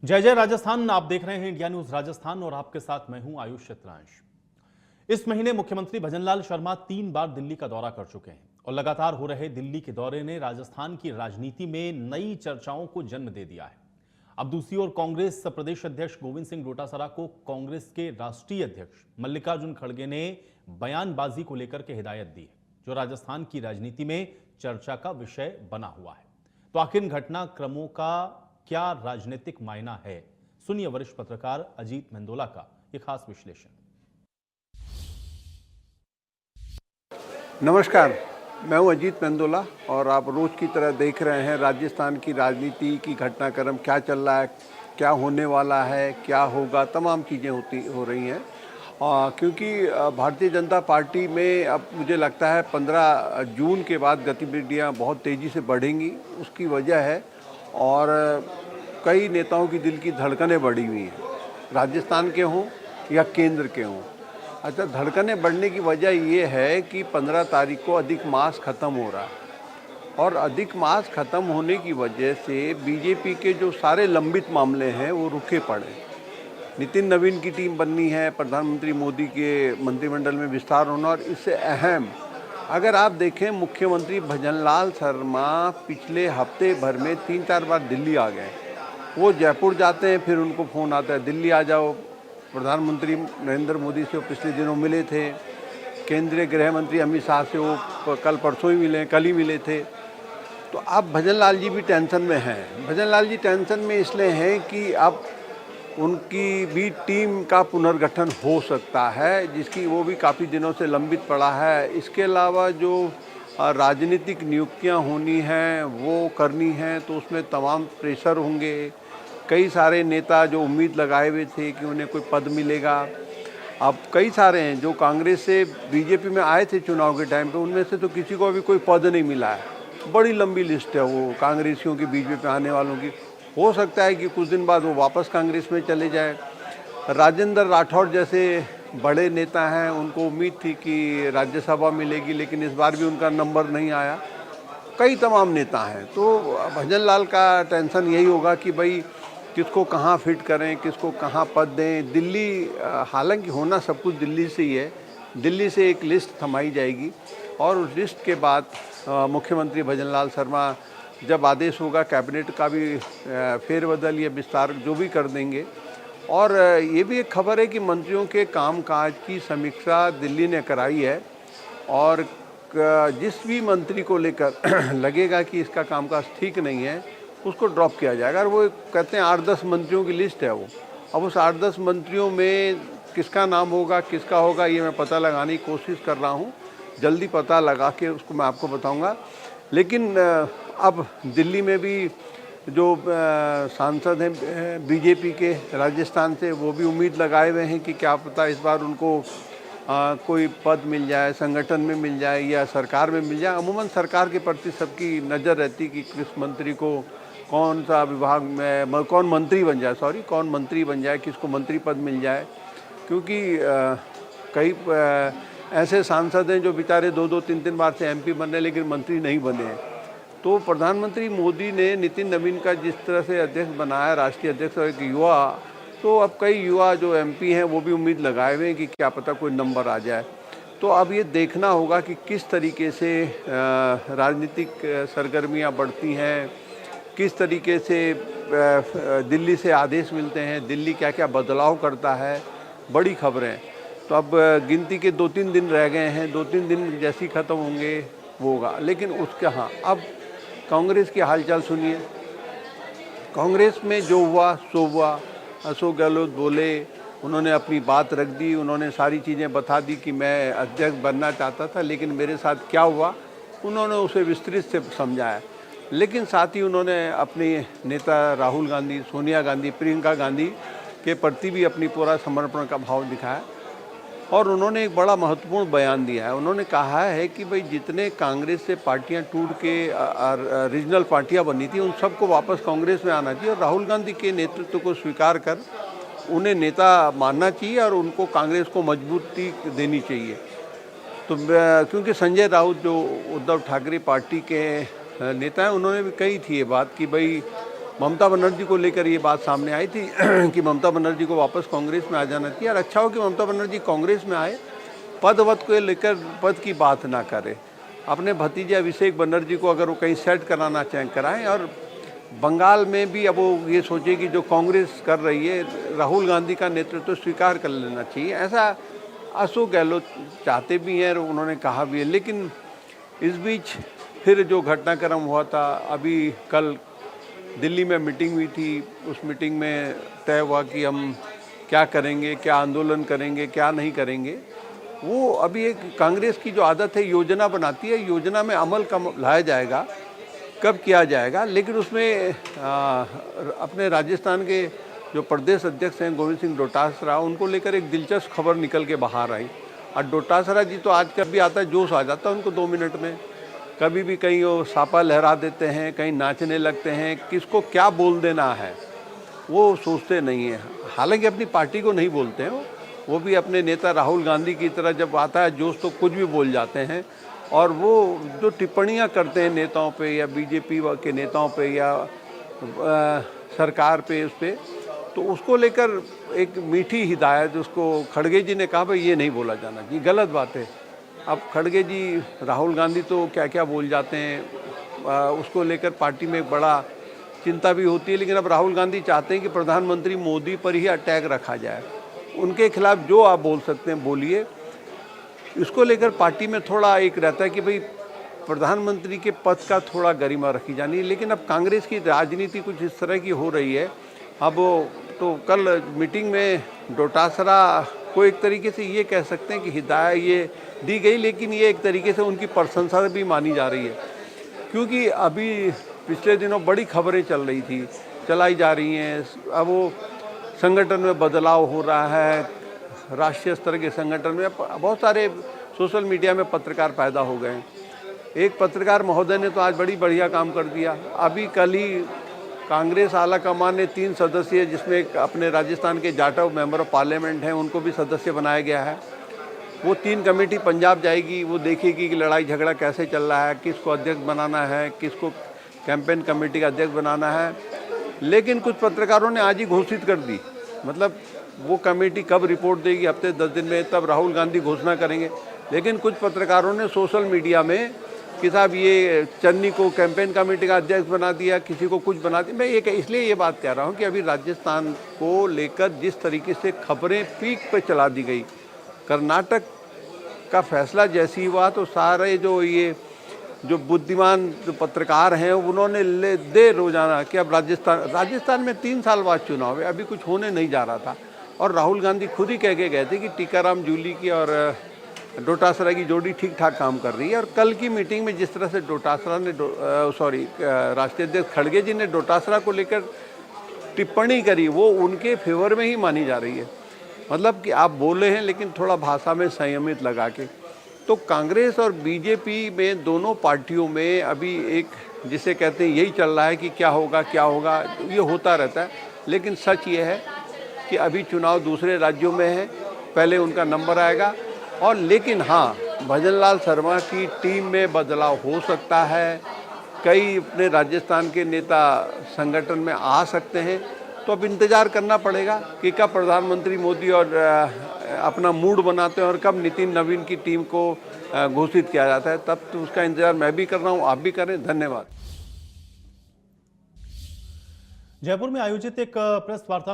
जय जय राजस्थान। आप देख रहे हैं इंडिया न्यूज राजस्थान और आपके साथ मैं हूं आयुष चित्रांश। इस महीने मुख्यमंत्री भजनलाल शर्मा 3 बार दिल्ली का दौरा कर चुके हैं और लगातार हो रहे दिल्ली के दौरे ने राजस्थान की राजनीति में नई चर्चाओं को जन्म दे दिया है। अब दूसरी ओर कांग्रेस प्रदेश अध्यक्ष गोविंद सिंह डोटासरा को कांग्रेस के राष्ट्रीय अध्यक्ष मल्लिकार्जुन खड़गे ने बयानबाजी को लेकर के हिदायत दी है, जो राजस्थान की राजनीति में चर्चा का विषय बना हुआ है। तो आखिर इन घटनाक्रमों का क्या राजनीतिक मायना है, सुनिए वरिष्ठ पत्रकार अजीत मेंदोला का यह खास विश्लेषण। नमस्कार, मैं हूं अजीत मेंदोला और आप रोज की तरह देख रहे हैं राजस्थान की राजनीति की घटनाक्रम क्या चल रहा है, क्या होने वाला है, क्या होगा, तमाम चीज़ें हो रही हैं। क्योंकि भारतीय जनता पार्टी में अब मुझे लगता है 15 जून के बाद गतिविधियां बहुत तेज़ी से बढ़ेंगी। उसकी वजह है और कई नेताओं की दिल की धड़कनें बढ़ी हुई हैं, राजस्थान के हों या केंद्र के हों। अच्छा, धड़कनें बढ़ने की वजह ये है कि 15 तारीख को अधिक मास ख़त्म हो रहा है और अधिक मास ख़त्म होने की वजह से बीजेपी के जो सारे लंबित मामले हैं वो रुके पड़े। नितिन नवीन की टीम बननी है, प्रधानमंत्री मोदी के मंत्रिमंडल में विस्तार होना, और इससे अहम अगर आप देखें मुख्यमंत्री भजनलाल शर्मा पिछले हफ्ते भर में 3-4 बार दिल्ली आ गए। वो जयपुर जाते हैं, फिर उनको फ़ोन आता है दिल्ली आ जाओ। प्रधानमंत्री नरेंद्र मोदी से वो पिछले दिनों मिले थे, केंद्रीय गृह मंत्री अमित शाह से वो कल परसों ही मिले, कल ही मिले थे। तो अब भजनलाल जी भी टेंशन में हैं। भजनलाल जी टेंशन में इसलिए हैं कि अब उनकी भी टीम का पुनर्गठन हो सकता है, जिसकी वो भी काफ़ी दिनों से लंबित पड़ा है। इसके अलावा जो राजनीतिक नियुक्तियां होनी हैं वो करनी हैं, तो उसमें तमाम प्रेशर होंगे। कई सारे नेता जो उम्मीद लगाए हुए थे कि उन्हें कोई पद मिलेगा, अब कई सारे हैं जो कांग्रेस से बीजेपी में आए थे चुनाव के टाइम पे, उनमें से तो किसी को अभी कोई पद नहीं मिला है। बड़ी लंबी लिस्ट है वो कांग्रेसियों की, बीजेपी में आने वालों की। हो सकता है कि कुछ दिन बाद वो वापस कांग्रेस में चले जाए। राजेंद्र राठौड़ जैसे बड़े नेता हैं, उनको उम्मीद थी कि राज्यसभा मिलेगी, लेकिन इस बार भी उनका नंबर नहीं आया। कई तमाम नेता हैं, तो भजनलाल का टेंशन यही होगा कि भाई किसको कहाँ फिट करें, किसको कहाँ पद दें। दिल्ली, हालांकि होना सब कुछ दिल्ली से ही है, दिल्ली से एक लिस्ट थमाई जाएगी और उस लिस्ट के बाद मुख्यमंत्री भजनलाल शर्मा जब आदेश होगा कैबिनेट का भी फेरबदल या विस्तार जो भी कर देंगे। और ये भी एक खबर है कि मंत्रियों के कामकाज की समीक्षा दिल्ली ने कराई है और जिस भी मंत्री को लेकर लगेगा कि इसका कामकाज ठीक नहीं है उसको ड्रॉप किया जाएगा। और वो कहते हैं 8-10 मंत्रियों की लिस्ट है वो। अब उस 8-10 मंत्रियों में किसका नाम होगा, किसका होगा, ये मैं पता लगाने की कोशिश कर रहा हूँ। जल्दी पता लगा के उसको मैं आपको बताऊँगा। लेकिन अब दिल्ली में भी जो सांसद हैं बीजेपी के राजस्थान से, वो भी उम्मीद लगाए हुए हैं कि क्या पता इस बार उनको कोई पद मिल जाए, संगठन में मिल जाए या सरकार में मिल जाए। अमूमन सरकार के प्रति सबकी नज़र रहती कि किस मंत्री को कौन सा विभाग में कौन मंत्री बन जाए, कौन मंत्री बन जाए, किसको मंत्री पद मिल जाए। क्योंकि कई ऐसे सांसद हैं जो बेचारे 2-2, 3-3 बार से एमपी बन रहे लेकिन मंत्री नहीं बने हैं। तो प्रधानमंत्री मोदी ने नितिन नवीन का जिस तरह से अध्यक्ष बनाया, राष्ट्रीय अध्यक्ष और एक युवा, तो अब कई युवा जो एमपी हैं वो भी उम्मीद लगाए हुए हैं कि क्या पता कोई नंबर आ जाए। तो अब ये देखना होगा कि किस तरीके से राजनीतिक सरगर्मियां बढ़ती हैं, किस तरीके से दिल्ली से आदेश मिलते हैं, दिल्ली क्या क्या बदलाव करता है। बड़ी खबरें। तो अब गिनती के 2-3 दिन रह गए हैं, 2-3 दिन जैसे ही ख़त्म होंगे वो होगा। लेकिन उसके अब कांग्रेस की हालचाल सुनिए। कांग्रेस में जो हुआ सो हुआ। अशोक गहलोत बोले, उन्होंने अपनी बात रख दी, उन्होंने सारी चीज़ें बता दी कि मैं अध्यक्ष बनना चाहता था लेकिन मेरे साथ क्या हुआ उन्होंने उसे विस्तृत से समझाया। लेकिन साथ ही उन्होंने अपने नेता राहुल गांधी, सोनिया गांधी, प्रियंका गांधी के प्रति भी अपनी पूरा समर्पण का भाव दिखाया और उन्होंने एक बड़ा महत्वपूर्ण बयान दिया है। उन्होंने कहा है कि भाई जितने कांग्रेस से पार्टियां टूट के रीजनल पार्टियां बनी थी उन सबको वापस कांग्रेस में आना चाहिए और राहुल गांधी के नेतृत्व को स्वीकार कर उन्हें नेता मानना चाहिए और उनको कांग्रेस को मजबूती देनी चाहिए। तो क्योंकि संजय राउत जो उद्धव ठाकरे पार्टी के नेता हैं, उन्होंने भी कही थी ये बात कि भाई ममता बनर्जी को लेकर ये बात सामने आई थी कि ममता बनर्जी को वापस कांग्रेस में आ जाना चाहिए। और अच्छा हो कि ममता बनर्जी कांग्रेस में आए, पद वद को लेकर पद की बात ना करे। अपने भतीजे अभिषेक बनर्जी को अगर वो कहीं सेट कराना चाहें कराएं। और बंगाल में भी अब वो ये सोचे कि जो कांग्रेस कर रही है, राहुल गांधी का नेतृत्व स्वीकार कर लेना चाहिए। ऐसा अशोक गहलोत चाहते भी हैं और उन्होंने कहा भी है। लेकिन इस बीच फिर जो घटनाक्रम हुआ था, अभी कल दिल्ली में मीटिंग हुई थी, उस मीटिंग में तय हुआ कि हम क्या करेंगे, क्या आंदोलन करेंगे, क्या नहीं करेंगे। वो अभी एक कांग्रेस की जो आदत है, योजना बनाती है, योजना में अमल कब लाया जाएगा, कब किया जाएगा। लेकिन उसमें अपने राजस्थान के जो प्रदेश अध्यक्ष हैं गोविंद सिंह डोटासरा, उनको लेकर एक दिलचस्प खबर निकल के बाहर आई। और डोटासरा जी तो आज कभी आता है, जोश आ जाता है उनको 2 मिनट में। कभी भी कहीं वो सापा लहरा देते हैं, कहीं नाचने लगते हैं, किसको क्या बोल देना है वो सोचते नहीं हैं। हालांकि अपनी पार्टी को नहीं बोलते हैं वो भी अपने नेता राहुल गांधी की तरह जब आता है जोश तो कुछ भी बोल जाते हैं। और वो जो टिप्पणियां करते हैं नेताओं पे या बीजेपी के नेताओं पे या सरकार पे, उस पर तो उसको लेकर एक मीठी हिदायत उसको खड़गे जी ने कहा भाई ये नहीं बोला जाना चाहिए, गलत बात है। अब खड़गे जी राहुल गांधी तो क्या क्या बोल जाते हैं, उसको लेकर पार्टी में एक बड़ा चिंता भी होती है। लेकिन अब राहुल गांधी चाहते हैं कि प्रधानमंत्री मोदी पर ही अटैक रखा जाए, उनके खिलाफ जो आप बोल सकते हैं बोलिए। इसको लेकर पार्टी में थोड़ा एक रहता है कि भाई प्रधानमंत्री के पद का थोड़ा गरिमा रखी जानी है। लेकिन अब कांग्रेस की राजनीति कुछ इस तरह की हो रही है। अब तो कल मीटिंग में डोटासरा को एक तरीके से ये कह सकते हैं कि हिदायत ये दी गई, लेकिन ये एक तरीके से उनकी प्रशंसा भी मानी जा रही है। क्योंकि अभी पिछले दिनों बड़ी खबरें चलाई जा रही हैं। अब वो संगठन में बदलाव हो रहा है, राष्ट्रीय स्तर के संगठन में बहुत सारे सोशल मीडिया में पत्रकार पैदा हो गए हैं। एक पत्रकार महोदय ने तो आज बड़ी बढ़िया काम कर दिया। अभी कल ही कांग्रेस आला कमान ने 3 सदस्य, जिसमें एक अपने राजस्थान के जाटव मेंबर ऑफ पार्लियामेंट हैं, उनको भी सदस्य बनाया गया है। वो 3 कमेटी पंजाब जाएगी, वो देखेगी कि लड़ाई झगड़ा कैसे चल रहा है, किसको अध्यक्ष बनाना है, किसको कैंपेन कमेटी का अध्यक्ष बनाना है। लेकिन कुछ पत्रकारों ने आज ही घोषित कर दी, मतलब वो कमेटी कब रिपोर्ट देगी, हफ्ते 10 दिन में, तब राहुल गांधी घोषणा करेंगे। लेकिन कुछ पत्रकारों ने सोशल मीडिया में कि साहब ये चन्नी को कैंपेन कमेटी का अध्यक्ष बना दिया, किसी को कुछ बना दिया। मैं इसलिए ये बात कह रहा हूँ कि अभी राजस्थान को लेकर जिस तरीके से खबरें पीक पर चला दी गई, कर्नाटक का फैसला जैसी हुआ तो सारे जो बुद्धिमान जो पत्रकार हैं उन्होंने दे रोजाना कि अब राजस्थान में 3 साल बाद चुनाव है, अभी कुछ होने नहीं जा रहा था। और राहुल गांधी खुद ही कह के गए थे कि टीकाराम जूली की और डोटासरा की जोड़ी ठीक ठाक काम कर रही है। और कल की मीटिंग में जिस तरह से राष्ट्रीय अध्यक्ष खड़गे जी ने डोटासरा को लेकर टिप्पणी करी, वो उनके फेवर में ही मानी जा रही है। मतलब कि आप बोले हैं लेकिन थोड़ा भाषा में संयमित लगा के। तो कांग्रेस और बीजेपी में, दोनों पार्टियों में अभी एक जिसे कहते हैं यही चल रहा है कि क्या होगा, ये होता रहता है। लेकिन सच ये है कि अभी चुनाव दूसरे राज्यों में है, पहले उनका नंबर आएगा। और लेकिन हाँ, भजनलाल शर्मा की टीम में बदलाव हो सकता है, कई अपने राजस्थान के नेता संगठन में आ सकते हैं। तो अब इंतज़ार करना पड़ेगा कि कब प्रधानमंत्री मोदी और अपना मूड बनाते हैं और कब नितिन नवीन की टीम को घोषित किया जाता है। तब तो उसका इंतज़ार मैं भी कर रहा हूँ, आप भी करें। धन्यवाद। जयपुर में आयोजित एक प्रेस वार्ता